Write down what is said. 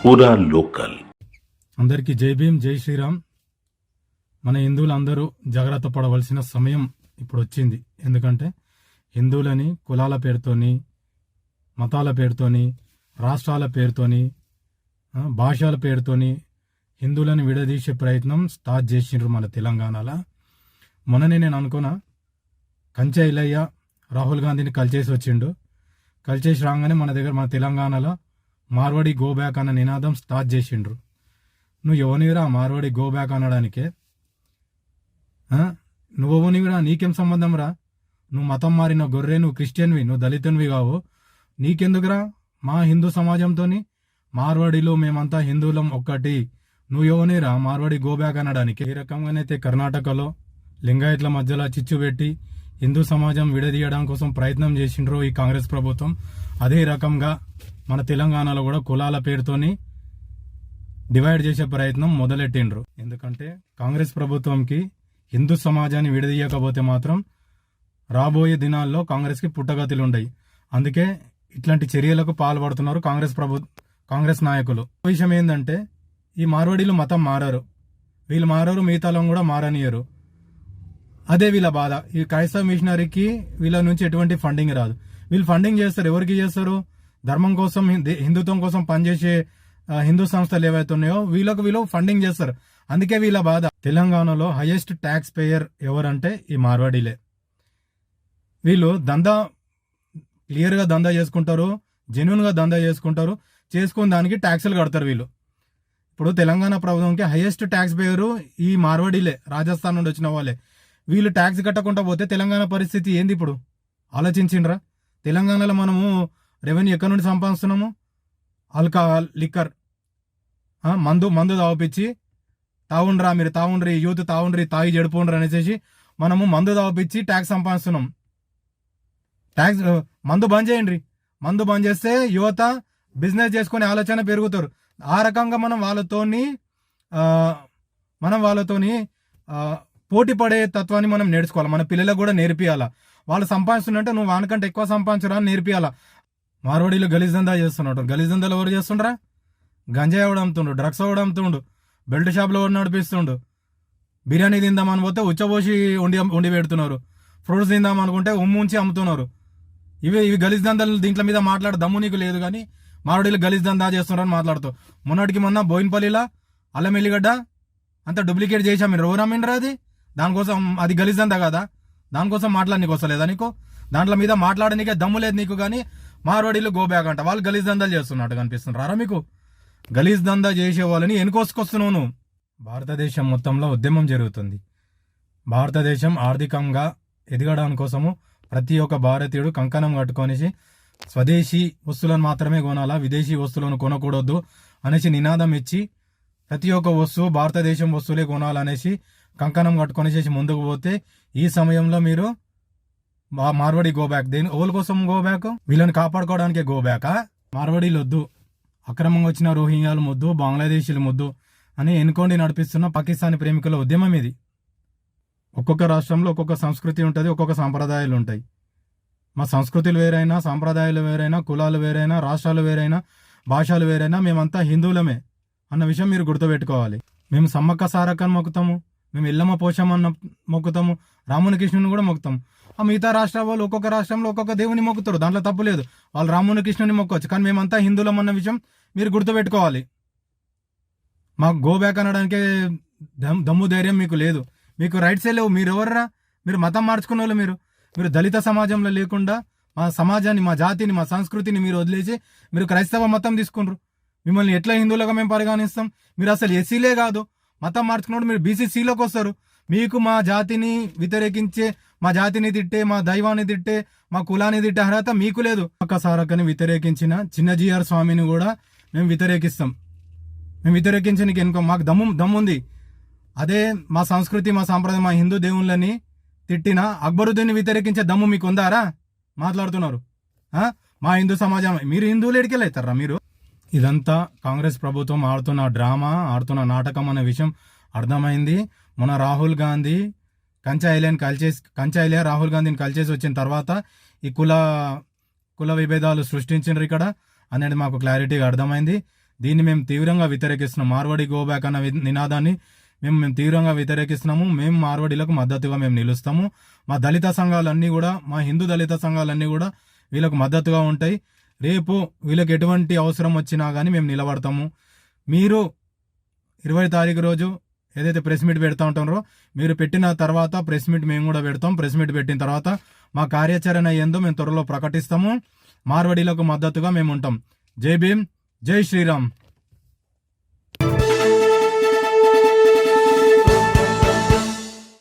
పూరా లోకల్. అందరికీ జై భీమ్, జై శ్రీరామ్. మన హిందువులందరూ జాగ్రత్త పడవలసిన సమయం ఇప్పుడు వచ్చింది. ఎందుకంటే హిందువులని కులాల పేరుతోని, మతాల పేరుతోని, రాష్ట్రాల పేరుతోని, భాషల పేరుతోని హిందువులను విడదీసే ప్రయత్నం స్టార్ట్ చేసిండ్రు మన తెలంగాణలో. మొన్ననే నేను అనుకున్నా, కంచె ఇలయ్య రాహుల్ గాంధీని కలిచేసి వచ్చిండు. కలిచేసి రాగానే మన తెలంగాణలో మార్వాడి గో బ్యాక్ అన్న నినాదం స్టార్ట్ చేసిండ్రు. నువ్వు ఎవనివిరా మార్వాడి గో బ్యాక్ అనడానికే? నువ్వెవనివిరా? నీకేం సంబంధం రా? నువ్వు మతం మారిన గొర్రె, నువ్వు క్రిస్టియన్వి, నువ్వు దళితునివి కావు. నీకెందుకురా మా హిందూ సమాజంతో? మార్వాడిలో మేమంతా హిందువులం ఒక్కటి. నువ్వు ఎవనిరా మార్వాడి గో బ్యాక్ అనడానికి? ఈ రకంగానైతే కర్ణాటకలో లింగాయట్ల మధ్యలో చిచ్చు పెట్టి హిందూ సమాజం విడదీయడం కోసం ప్రయత్నం చేసిండ్రు ఈ కాంగ్రెస్ ప్రభుత్వం. అదే రకంగా మన తెలంగాణలో కూడా కులాల పేరుతోని డివైడ్ చేసే ప్రయత్నం మొదలెట్టిండ్రు. ఎందుకంటే కాంగ్రెస్ ప్రభుత్వంకి హిందూ సమాజాన్ని విడదీయకపోతే మాత్రం రాబోయే దినాల్లో కాంగ్రెస్కి పుట్టగతులు ఉండయి. అందుకే ఇట్లాంటి చర్యలకు పాల్పడుతున్నారు కాంగ్రెస్ నాయకులు. విషయం ఏంటంటే, ఈ మార్వాడీలు మతం మారారు, వీళ్ళు మారారు, మిగతాలో కూడా మారనియరు. అదే వీళ్ళ బాధ. ఈ క్రైస్తవ మిషనరీకి వీళ్ళ నుంచి ఎటువంటి ఫండింగ్ రాదు. వీళ్ళు ఫండింగ్ చేస్తారు. ఎవరికి చేస్తారు? ధర్మం కోసం, హిందుత్వం కోసం పనిచేసే హిందూ సంస్థలు ఏవైతే ఉన్నాయో వీళ్ళు ఫండింగ్ చేస్తారు. అందుకే వీళ్ళ బాధ. తెలంగాణలో హైయెస్ట్ ట్యాక్స్ పేయర్ ఎవరంటే ఈ మార్వాడీలే. వీళ్ళు క్లియర్ గా దందా చేసుకుంటారు, జెన్యున్ గా దందా చేసుకుంటారు. చేసుకుని దానికి ట్యాక్సులు కడతారు వీళ్ళు. ఇప్పుడు తెలంగాణ ప్రభుత్వంకి హైయెస్ట్ ట్యాక్స్ పేయరు ఈ మార్వాడీలే, రాజస్థాన్ నుండి వచ్చిన వాళ్ళే. వీళ్ళు ట్యాక్స్ కట్టకుండా పోతే తెలంగాణ పరిస్థితి ఏంది? ఇప్పుడు ఆలోచించిండ్రా? తెలంగాణలో మనము రెవెన్యూ ఎక్కడి నుండి సంపాదిస్తున్నాము? ఆల్కహాల్, లిక్కర్, మందు తాగిపించి తాగుండ్రా, మీరు తాగుండ్రి, యూత్ తాగుండ్రి, తాగి జడుపుండ్రి అనేసి మనము మందు తాగిపించి ట్యాక్స్ సంపాదిస్తున్నాం. మందు బంద్ చేయండి. మందు బంద్ చేస్తే యువత బిజినెస్ చేసుకునే ఆలోచన పెరుగుతారు. ఆ రకంగా మనం వాళ్ళతోని పోటీ పడే తత్వాన్ని మనం నేర్చుకోవాలి. మన పిల్లలకు కూడా నేర్పియాలా. వాళ్ళు సంపాదిస్తుంటే నువ్వు వానికంటే ఎక్కువ సంపాదించరా అని నేర్పియాలా. మార్వాడీలు గలీజ్ దందా చేస్తున్నారు. గలీజ్ దందాలు ఎవరు చేస్తుండ్రా? గంజాయి ఎవడు అమ్ముతుండు, డ్రగ్స్ ఎవడు అమ్ముతుండు, బెల్ట్ షాప్లో ఎవడు నడిపిస్తుండు. బిర్యానీ తిందామని పోతే ఉచ్చబోసి ఉండి పెడుతున్నారు. ఫ్రూట్స్ తిందామనుకుంటే ఉంచి అమ్ముతున్నారు. ఇవి గలీజ్ దందాలు. దీంట్లో మీద మాట్లాడే దమ్ము నీకు లేదు, కానీ మార్వాడీలు గలీజ్ దందా చేస్తున్నారని మాట్లాడుతావు. మొన్నటికి మొన్న బోయినపల్లిలా అల్లం ఎల్లిగడ్డ అంతా డూప్లికేట్ చేసాం. మీరు ఎవరు అమ్మిండ్రా? అది దానికోసం అది గలీజ్ దందా కదా? దానికోసం మాట్లాడనీకు వస్తలేదా నీకు? దాంట్లో మీద మాట్లాడనీకే దమ్ము లేదు నీకు. కానీ మార్వాడీలు గో బ్యాక్ అంట. వాళ్ళు గలీజ్ దందాలు చేస్తున్నట్టు కనిపిస్తున్నారా మీకు? గలీజ్ దందా చేసే వాళ్ళని ఎన్నుకోసుకొస్తున్నావు. భారతదేశం మొత్తంలో ఉద్యమం జరుగుతుంది. భారతదేశం ఆర్థికంగా ఎదగడానికి కోసము ప్రతి ఒక్క భారతీయుడు కంకణం కట్టుకొనేసి స్వదేశీ వస్తువులను మాత్రమే కొనాలా, విదేశీ వస్తువులను కొనకూడదు అనేసి నినాదం ఇచ్చి ప్రతి ఒక్క వస్తువు భారతదేశం వస్తువులే కొనాలనేసి కంకణం కట్టుకొనేసి ముందుకు పోతే, ఈ సమయంలో మీరు మార్వాడి గో బ్యాక్. ఓల్ కోసం గో బ్యాక్? వీళ్ళని కాపాడుకోవడానికే గో బ్యాకా? మార్వాడీలు వద్దు, అక్రమంగా వచ్చిన రోహింగ్యాలు ముద్దు, బంగ్లాదేశీలు ముద్దు అని ఎన్నుకోండి నడిపిస్తున్న పాకిస్తానీ ప్రేమికుల ఉద్యమం ఇది. ఒక్కొక్క రాష్ట్రంలో ఒక్కొక్క సంస్కృతి ఉంటుంది, ఒక్కొక్క సాంప్రదాయాలు ఉంటాయి. మా సంస్కృతులు వేరైనా, సాంప్రదాయాలు వేరైనా, కులాలు వేరైనా, రాష్ట్రాలు వేరైనా, భాషలు వేరైనా, మేమంతా హిందువులమే అన్న విషయం మీరు గుర్తుపెట్టుకోవాలి. మేము సమ్మక్క సారక్కని మొక్కుతాము, మేము ఎల్లమ్మ పోషమ్మన్న మొక్కుతాము, రాముని కృష్ణుని కూడా మొక్కుతాము. ఆ మిగతా రాష్ట్రాల వాళ్ళు ఒక్కొక్క రాష్ట్రంలో ఒక్కొక్క దేవుని మొక్కుతారు, దాంట్లో తప్పు లేదు. వాళ్ళు రాముని కృష్ణుని మొక్కొచ్చు, కానీ మేమంతా హిందువులం అన్న విషయం మీరు గుర్తుపెట్టుకోవాలి. మాకు గో బ్యాక్ అనడానికే దమ్ము ధైర్యం మీకు లేదు. మీకు రైట్సే లేవు. మీరు ఎవర్రా? మీరు మతం మార్చుకున్న వాళ్ళు. మీరు దళిత సమాజంలో లేకుండా మా సమాజాన్ని, మా జాతిని, మా సంస్కృతిని మీరు వదిలేసి మీరు క్రైస్తవ మతం తీసుకుంటారు. మిమ్మల్ని ఎట్లా హిందువులుగా మేము పరిగణిస్తాం? మీరు అసలు ఎస్సీలే కాదు. మతం మార్చుకున్నప్పుడు మీరు బీసీసీలోకి వస్తారు. మీకు మా జాతిని వ్యతిరేకించే, మా జాతిని తిట్టే, మా దైవాన్ని తిట్టే, మా కులాన్ని తిట్టే అర్హత మీకు లేదు. సారక్కని వ్యతిరేకించిన చిన్నజీఆర్ స్వామిని కూడా మేము వ్యతిరేకిస్తాం. మేము వ్యతిరేకించడానికి ఎన్నుకో. మాకు దమ్ముంది. అదే మా సంస్కృతి, మా సాంప్రదాయం, మా హిందూ దేవుళ్ళని తిట్టిన అక్బరుద్దీన్ని వ్యతిరేకించే దమ్ము మీకు ఉందారా? మాట్లాడుతున్నారు. మా హిందూ సమాజం, మీరు హిందువులు ఎడికెళ్ళవుతారా మీరు? ఇదంతా కాంగ్రెస్ ప్రభుత్వం ఆడుతున్న డ్రామా, ఆడుతున్న నాటకం అనే విషయం అర్థమైంది. మొన్న రాహుల్ గాంధీ కంచె ఐలియా రాహుల్ గాంధీని కలిసేసి వచ్చిన తర్వాత ఈ కుల విభేదాలు సృష్టించారు ఇక్కడ అనేది మాకు క్లారిటీగా అర్థమైంది. దీన్ని మేము తీవ్రంగా వ్యతిరేకిస్తున్నాం. మార్వాడి గో బ్యాక్ అన్న నినాదాన్ని మేము తీవ్రంగా వ్యతిరేకిస్తున్నాము. మేము మార్వాడీలకు మద్దతుగా మేము నిలుస్తాము. మా దళిత సంఘాలన్నీ కూడా, మా హిందూ దళిత సంఘాలన్నీ కూడా వీళ్ళకు మద్దతుగా ఉంటాయి. రేపు వీళ్ళకి ఎటువంటి అవసరం వచ్చినా కానీ మేము నిలబడతాము. మీరు 20 తారీఖు రోజు ఏదైతే ప్రెస్ మీట్ పెడతా ఉంటారో, మీరు పెట్టిన తర్వాత ప్రెస్ మీట్ మేము కూడా పెడతాం. ప్రెస్ మీట్ పెట్టిన తర్వాత మా కార్యాచరణ ఏందో మేము త్వరలో ప్రకటిస్తాము. మార్వాడీలకు మద్దతుగా మేము ఉంటాం. జై భీమ్, జై శ్రీరామ్.